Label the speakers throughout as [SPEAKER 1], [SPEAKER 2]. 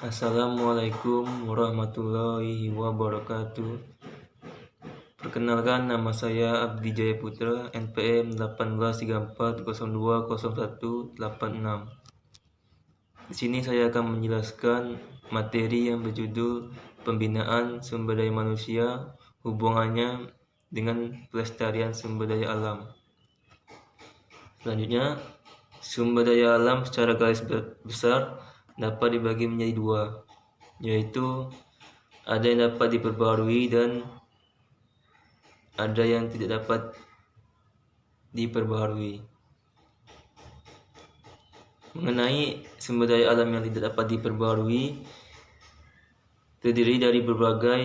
[SPEAKER 1] Assalamualaikum warahmatullahi wabarakatuh. Perkenalkan, nama saya Abdi Jaya Putra, NPM 1834020186. Di sini saya akan menjelaskan materi yang berjudul Pembinaan Sumber Daya Manusia, hubungannya dengan pelestarian sumber daya alam. Selanjutnya, sumber daya alam secara garis besar dapat dibagi menjadi dua, yaitu ada yang dapat diperbarui dan ada yang tidak dapat diperbarui. Mengenai sumber daya alam yang tidak dapat diperbarui, terdiri dari berbagai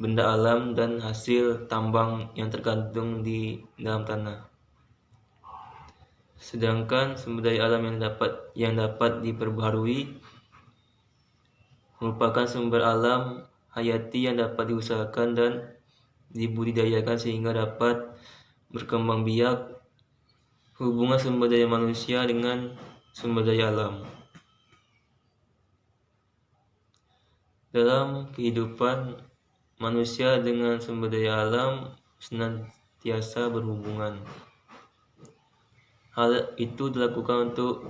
[SPEAKER 1] benda alam dan hasil tambang yang tergantung di dalam tanah. Sedangkan sumber daya alam yang dapat diperbarui merupakan sumber alam hayati yang dapat diusahakan dan dibudidayakan sehingga dapat berkembang biak. Hubungan sumber daya manusia dengan sumber daya alam. Dalam kehidupan, manusia dengan sumber daya alam senantiasa berhubungan. Hal itu dilakukan untuk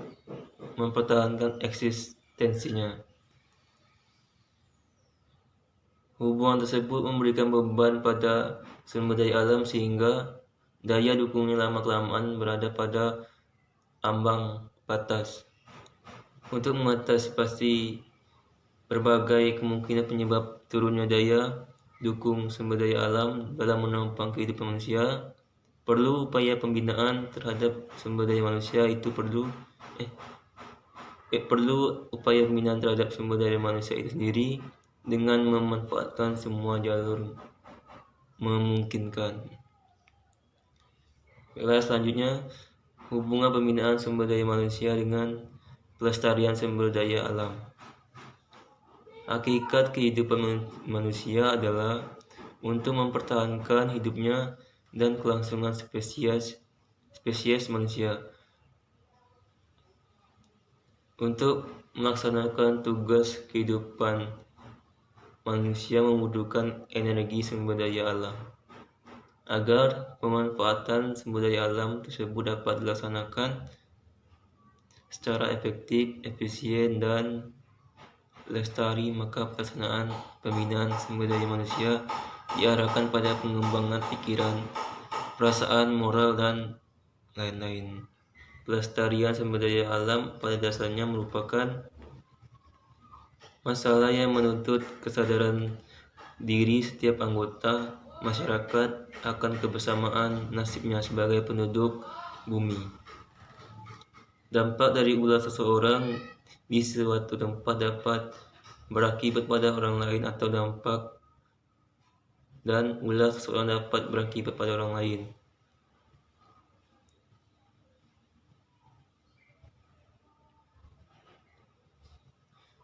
[SPEAKER 1] mempertahankan eksistensinya. Hubungan tersebut memberikan beban pada sumber daya alam sehingga daya dukungnya lama-kelamaan berada pada ambang batas. Untuk mengantisipasi berbagai kemungkinan penyebab turunnya daya dukung sumber daya alam dalam menopang kehidupan manusia, perlu upaya pembinaan terhadap sumber daya manusia itu perlu upaya pembinaan terhadap sumber daya manusia itu sendiri dengan memanfaatkan semua jalur memungkinkan. Selanjutnya, hubungan pembinaan sumber daya manusia dengan pelestarian sumber daya alam. Hakikat kehidupan manusia adalah untuk mempertahankan hidupnya dan kelangsungan spesies manusia. Untuk melaksanakan tugas kehidupan manusia membutuhkan energi sumber daya alam. Agar pemanfaatan sumber daya alam tersebut dapat dilaksanakan secara efektif, efisien, dan lestari, maka pelaksanaan pembinaan sumber daya manusia diarahkan pada pengembangan pikiran, perasaan, moral, dan lain-lain. Pelestarian sumber daya alam pada dasarnya merupakan masalah yang menuntut kesadaran diri setiap anggota masyarakat akan kebersamaan nasibnya sebagai penduduk bumi. Dampak dari ulah seseorang di suatu tempat dapat berakibat pada orang lain atau ulah seseorang dapat berakibat pada orang lain.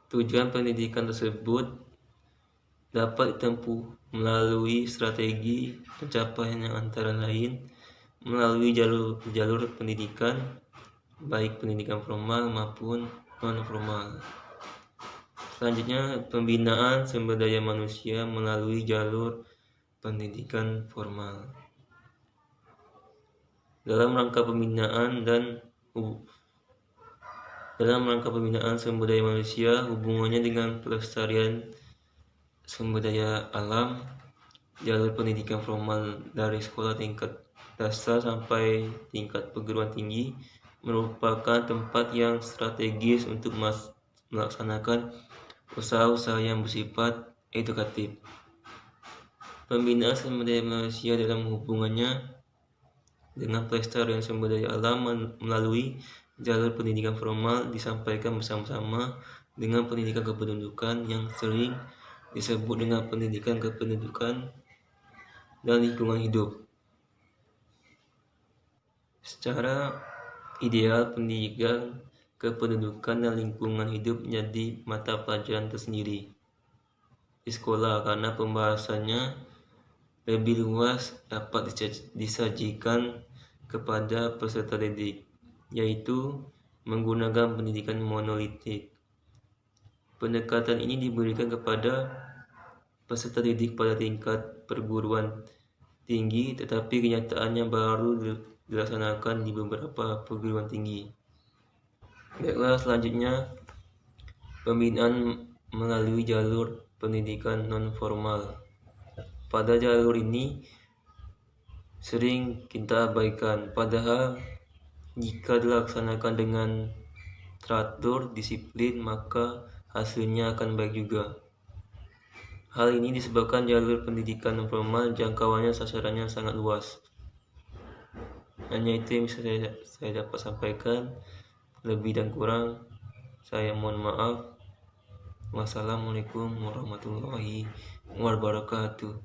[SPEAKER 1] Tujuan pendidikan tersebut dapat ditempuh melalui strategi pencapaian yang antara lain melalui jalur pendidikan, baik pendidikan formal maupun non-formal. Selanjutnya, pembinaan sumber daya manusia melalui jalur pendidikan formal. Dalam rangka pembinaan sumber daya manusia, hubungannya dengan pelestarian sumber daya alam, jalur pendidikan formal dari sekolah tingkat dasar sampai tingkat perguruan tinggi merupakan tempat yang strategis untuk melaksanakan usaha-usaha yang bersifat edukatif. Pembinaan sumber daya manusia dalam hubungannya dengan pelestarian sumber daya alam melalui jalur pendidikan formal disampaikan bersama-sama dengan pendidikan kependudukan yang sering disebut dengan pendidikan kependudukan dan lingkungan hidup. Secara ideal, pendidikan kependudukan dan lingkungan hidup menjadi mata pelajaran tersendiri di sekolah karena pembahasannya lebih luas dapat disajikan kepada peserta didik, yaitu menggunakan pendidikan monolitik. Pendekatan ini diberikan kepada peserta didik pada tingkat perguruan tinggi, tetapi kenyataannya baru dilaksanakan di beberapa perguruan tinggi. Baiklah, selanjutnya pembinaan melalui jalur pendidikan non-formal. Pada jalur ini sering kita abaikan, padahal jika dilaksanakan dengan teratur, disiplin, maka hasilnya akan baik juga. Hal ini disebabkan jalur pendidikan non formal jangkauannya sasarannya sangat luas. Hanya itu yang bisa saya dapat sampaikan. Lebih dan kurang saya mohon maaf. Wassalamualaikum warahmatullahi wabarakatuh.